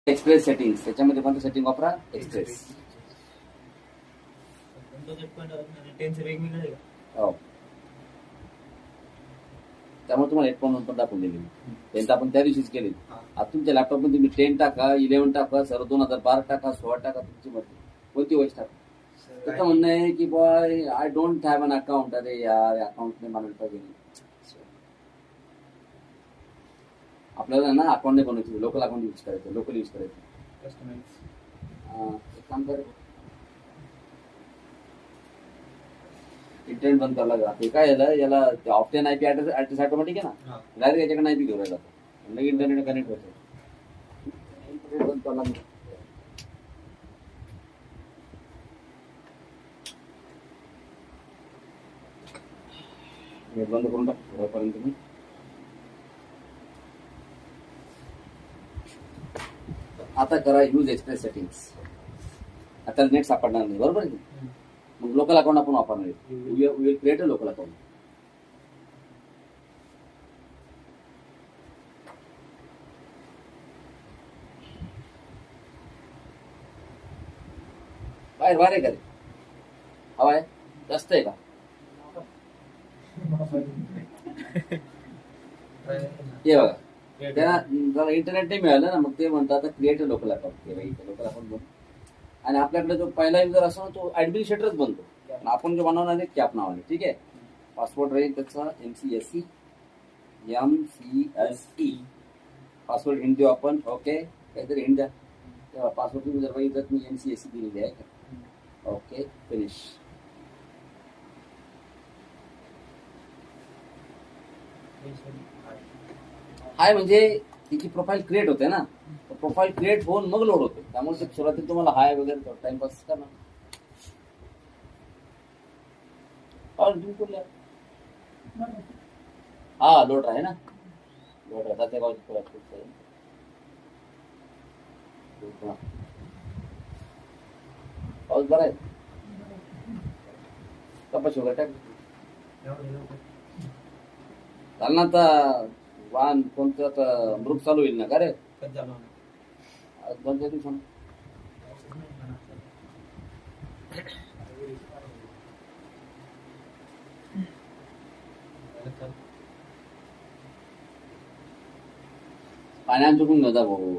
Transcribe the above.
Express settings, त्याच्यामध्ये कोणतं setting वापरा? एक्सप्रेस. हो, त्यामुळे तुम्हाला 8.1 पण दाखवून दिली. त्यांचं आपण त्या दिवशीच केले. आता तुमच्या लॅपटॉप मध्ये तुम्ही 10 टाका, 11 टाका, सर 2012 टाका, 16 टाका, तुमची मर्जी कोणती वॉइस टाका. त्याचं म्हणणं आहे की boy I don't have an account. अरे यार, अकाउंटने मानायला पाहिजे. आपल्याला ना अकाउंट नाही बनवायचं, लोकल अकाउंट यूज करायचं, लोकल यूज करायचं. एक काम कर, इंटरनेट बंद करायला लागला. ते काय झालं, याला ऑप्शन आयपी ऍड्रेस ऑटोमॅटिक आहे ना, डायरेक्ट याच्याकडे आयपी घेऊन राहिला, म्हणजे इंटरनेट कनेक्ट होतं. इंटरनेट बंद करायला लागलं. नेट बंद करून टाक थोड्यापर्यंत तुम्ही. आता करा यूज एक्सप्रेस सेटिंग्स. आता नेट सापडणार नाही, बरोबर आहे. मग लोकल अकाउंट आपण वापरणार, will create a local account. बाहेर बाहेर आहे का रे? हवा आहे जास्त आहे का? हे बघा, त्यांना जरा इंटरनेट नाही मिळालं ना, मग ते म्हणतात create a local account. Local account बनतो आणि आपल्याकडे जो पहिला युजर असतो ना, तो ऍडमिनिस्ट्रेटरच बनतो. आपण जो बनवणार आहे कॅप नावाने, ठीक आहे. पासवर्ड राहील त्याचा MCSE. पासवर्ड हिंट देऊ आपण. ओके, काहीतरी हिंट द्या. तेव्हा पासवर्ड तुम्ही जर बघितलं मी MCSE दिलेली आहे. Okay, finish. हाय म्हणजे तिची प्रोफाईल क्रिएट होते ना, प्रोफाईल क्रिएट होऊन मग लोड होते. त्यामुळे सुरुवातीला तुम्हाला हाय वगैरे टाइमपास करणार. हा, लोड आहे ना, लोड आहे. पाऊस बरा आहे. कपाशी वगैरे टाक चाल ना. आता वाहन कोणतं आता मृग चालू होईल ना का रे? 2-4 दिवसांना. पाण्यात चुकून नजा भाऊ.